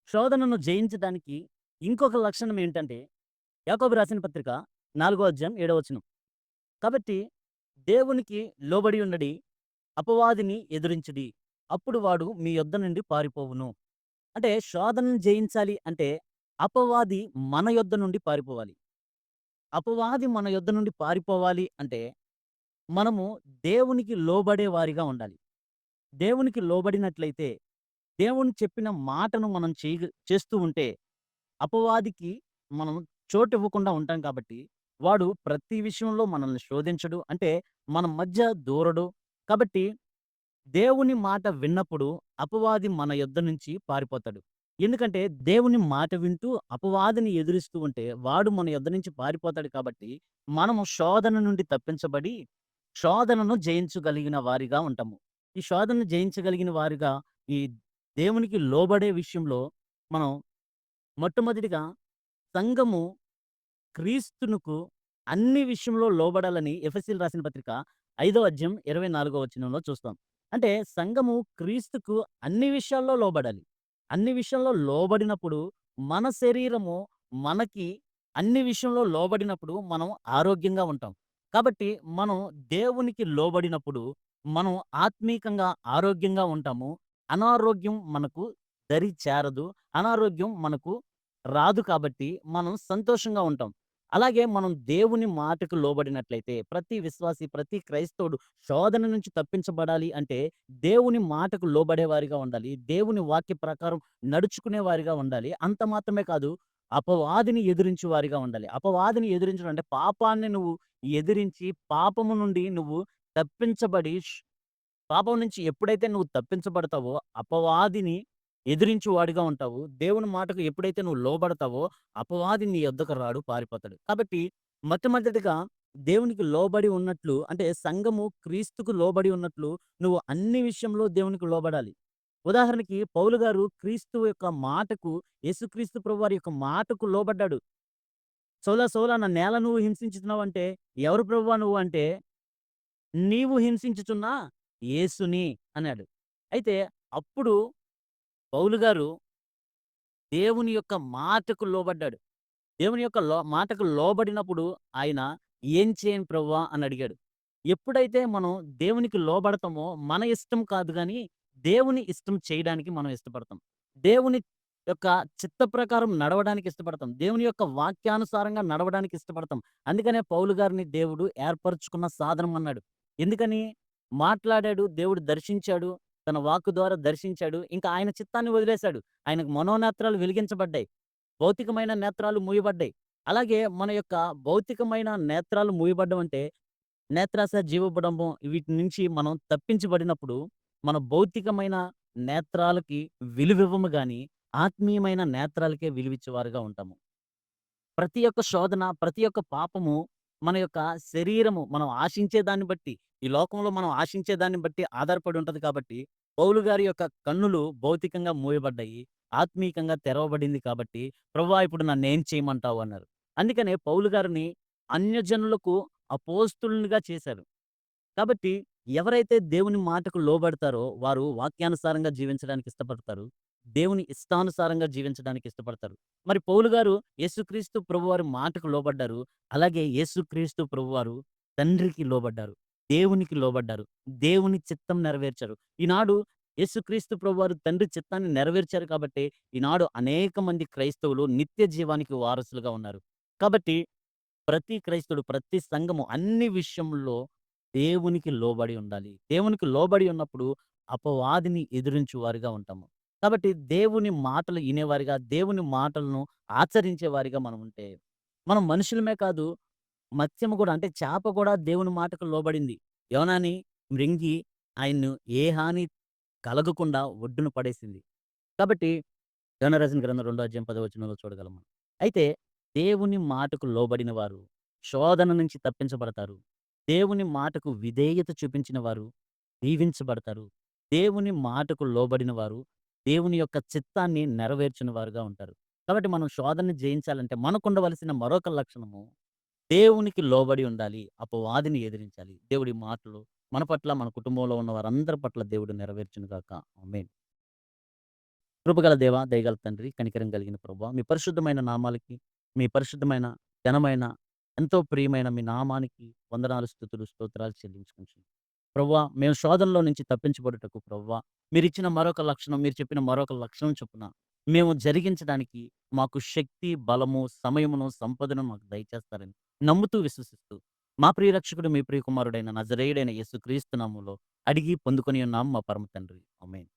శోధనను జయించడానికి ఇంకొక లక్షణం ఏంటంటే, యాకోబు రాసిన పత్రిక 4 అధ్యాయం 7 వచనం. కాబట్టి దేవునికి లోబడి ఉండడి, అపవాదిని ఎదిరించుడి. అప్పుడు వాడు మీ యొద్ద నుండి పారిపోవును. అంటే శోధనను జయించాలి అంటే, అపవాది మన యొద్ద నుండి పారిపోవాలి. అపవాది మన యొద్ద నుండి పారిపోవాలి అంటే, మనము దేవునికి లోబడే వారిగా ఉండాలి. దేవునికి లోబడినట్లయితే, దేవుని చెప్పిన మాటను మనం చేస్తూ ఉంటే అపవాదికి మనం చోటివ్వకుండా ఉంటాం కాబట్టి, వాడు ప్రతి విషయంలో మనల్ని శోధించడు. అంటే మన మధ్య దూరడు. కాబట్టి దేవుని మాట విన్నప్పుడు అపవాది మన యొద్ద నుంచి పారిపోతాడు. ఎందుకంటే దేవుని మాట వింటూ అపవాదిని ఎదురిస్తూ ఉంటే వాడు మన యొద్ద నుంచి పారిపోతాడు కాబట్టి, మనము శోధన నుండి తప్పించబడి, శోధనను జయించగలిగిన వారిగా ఉంటాము. ఈ శోధనను జయించగలిగిన వారిగా ఈ దేవునికి లోబడే విషయంలో మనం మొట్టమొదటిగా సంఘము క్రీస్తునకు అన్ని విషయంలో లోబడాలని ఎఫెసీయులు రాసిన పత్రిక 5 అధ్యాయం 24 వచనంలో చూస్తాం. అంటే సంఘము క్రీస్తుకు అన్ని విషయాల్లో లోబడాలి. అన్ని విషయంలో లోబడినప్పుడు మన శరీరము మనకి అన్ని విషయంలో లోబడినప్పుడు మనం ఆరోగ్యంగా ఉంటాం. కాబట్టి మనం దేవునికి లోబడినప్పుడు మనం ఆత్మీకంగా ఆరోగ్యంగా ఉంటాము. అనారోగ్యం మనకు దరి చేరదు. అనారోగ్యం మనకు రాదు కాబట్టి మనం సంతోషంగా ఉంటాం. అలాగే మనం దేవుని మాటకు లోబడినట్లయితే ప్రతి విశ్వాసి, ప్రతి క్రైస్తవుడు శోధన నుంచి తప్పించబడాలి అంటే దేవుని మాటకు లోబడేవారిగా ఉండాలి. దేవుని వాక్య ప్రకారం నడుచుకునే వారిగా ఉండాలి. అంత మాత్రమే కాదు, అపవాదిని ఎదిరించు వారిగా ఉండాలి. అపవాదిని ఎదిరించడం అంటే పాపాన్ని నువ్వు ఎదిరించి పాపము నుండి నువ్వు తప్పించబడి పాపం నుంచి ఎప్పుడైతే నువ్వు తప్పించబడతావో, అపవాదిని ఎదిరించు వాడిగా ఉంటావు. దేవుని మాటకు ఎప్పుడైతే నువ్వు లోబడతావో, అపవాది నీ యొద్దకు రాడు, పారిపోతాడు. కాబట్టి మొట్టమొదటిగా దేవునికి లోబడి ఉన్నట్లు అంటే సంఘము క్రీస్తుకు లోబడి ఉన్నట్లు నువ్వు అన్ని విషయంలో దేవునికి లోబడాలి. ఉదాహరణకి పౌలు గారు క్రీస్తు యొక్క మాటకు యేసుక్రీస్తు ప్రభువారి యొక్క మాటకు లోబడ్డాడు. "సౌలా సౌలా నన్నేల నువ్వు హింసించుచున్నావంటే, ఎవరు ప్రభువా నువ్వు" అంటే నీవు హింసించుచున్న యేసుని అన్నాడు. అయితే అప్పుడు పౌలు గారు దేవుని యొక్క మాటకు లోబడ్డాడు. దేవుని యొక్క మాటకు లోబడినప్పుడు ఆయన "ఏం చేయను ప్రభువా" అని అడిగాడు. ఎప్పుడైతే మనం దేవునికి లోబడతామో మన ఇష్టం కాదు గానీ, దేవుని ఇష్టం చేయడానికి మనం ఇష్టపడతాం. దేవుని యొక్క చిత్త ప్రకారం నడవడానికి ఇష్టపడతాం. దేవుని యొక్క వాక్యానుసారంగా నడవడానికి ఇష్టపడతాం. అందుకనే పౌలు గారిని దేవుడు ఏర్పరచుకున్న సాధనం అన్నాడు. ఎందుకని? మాట్లాడాడు, దేవుడు దర్శించాడు. తన వాక్కు ద్వారా దర్శించాడు. ఇంకా ఆయన చిత్తాన్ని వదిలేశాడు. ఆయనకు మనోనేత్రాలు వెలిగించబడ్డాయి. భౌతికమైన నేత్రాలు మూయబడ్డాయి. అలాగే మన యొక్క భౌతికమైన నేత్రాలు మూయబడ్డం అంటే నేత్రాశ, జీవబడంబం వీటి నుంచి మనం తప్పించబడినప్పుడు, మన భౌతికమైన నేత్రాలకి విలువివ్వము గాని, ఆత్మీయమైన నేత్రాలకే విలువిచ్చేవారుగా ఉంటాము. ప్రతి ఒక్క శోధన, ప్రతి ఒక్క పాపము మన యొక్క శరీరము మనం ఆశించే దాన్ని బట్టి, ఈ లోకంలో మనం ఆశించే దాన్ని బట్టి ఆధారపడి ఉంటది కాబట్టి, పౌలు గారి యొక్క కన్నులు భౌతికంగా మూయబడ్డాయి. ఆత్మీకంగా తెరవబడింది కాబట్టి, "ప్రభువా! ఇప్పుడు నన్నేం చేయమంటావు" అన్నారు. అందుకనే పౌలు గారిని అన్యజనులకు అపోస్తలునిగా చేశారు. కాబట్టి ఎవరైతే దేవుని మాటకు లోబడతారో వారు వాక్యానుసారంగా జీవించడానికి ఇష్టపడతారు. దేవుని ఇష్టానుసారంగా జీవించడానికి ఇష్టపడతారు. మరి పౌలు గారు యేసుక్రీస్తు ప్రభువారి మాటకు లోబడ్డారు. అలాగే యేసుక్రీస్తు ప్రభువారు తండ్రికి లోబడ్డారు. దేవునికి లోబడ్డారు. దేవుని చిత్తం నెరవేర్చారు. ఈనాడు యేసుక్రీస్తు ప్రభువారు తండ్రి చిత్తాన్ని నెరవేర్చారు కాబట్టే ఈనాడు అనేక మంది క్రైస్తవులు నిత్య జీవానికి వారసులుగా ఉన్నారు. కాబట్టి ప్రతి క్రైస్తవుడు, ప్రతి సంఘము అన్ని విషయంలో దేవునికి లోబడి ఉండాలి. దేవునికి లోబడి ఉన్నప్పుడు అపవాదిని ఎదిరించు వారిగా ఉంటాము. కాబట్టి దేవుని మాటలు ఇనేవారిగా, దేవుని మాటలను ఆచరించే వారిగా మనం ఉంటే, మనం మనుషులమే కాదు, మత్స్యము గూడా అంటే చేప గూడా దేవుని మాటకు లోబడింది. యోనాని మృంగి ఆయన్ను ఏ హాని కలగకుండా ఒడ్డున పడేసింది. కాబట్టి యోనా రాసిన గ్రంథం 2 అధ్యాయం 10 వచనంలో చూడగలం మనం. అయితే దేవుని మాటకు లోబడిన వారు శోధన నుంచి తప్పించబడతారు. దేవుని మాటకు విధేయత చూపించిన వారు దీవించబడతారు. దేవుని మాటకు లోబడిన వారు దేవుని యొక్క చిత్తాన్ని నెరవేర్చిన వారుగా ఉంటారు. కాబట్టి మనం శోధనని జయించాలంటే మనకుండవలసిన మరొక లక్షణము దేవునికి లోబడి ఉండాలి. అపవాదిని ఎదిరించాలి. దేవుడి మాటలు మన పట్ల, మన కుటుంబంలో ఉన్న వారందరి పట్ల దేవుడు నెరవేర్చును గాక. ఆమేన్. కృపగల దేవ, దయగల తండ్రి, కనికరం కలిగిన ప్రభువా, మీ పరిశుద్ధమైన నామాలకి, మీ పరిశుద్ధమైన, ఘనమైన, ఎంతో ప్రియమైన మీ నామానికి వందనాలు, స్తుతులు, స్తోత్రాలు చెల్లించుకుంటున్నాం. ప్రభువా, మేము శోధనలో నుంచి తప్పించబడుటకు ప్రభువా, మీరిచ్చిన మరొక లక్షణం, మీరు చెప్పిన మరొక లక్షణం చొప్పున మేము జరిగించడానికి మాకు శక్తి, బలము, సమయమును, సంపదను మాకు దయచేస్తారని నమ్ముతూ, విశ్వసిస్తూ, మా ప్రియ రక్షకుడు, మీ ప్రియ కుమారుడైన నజరేయుడైన యేసుక్రీస్తు నామములో అడిగి పొందుకొని ఉన్నాం మా పరమ తండ్రి. ఆమేన్.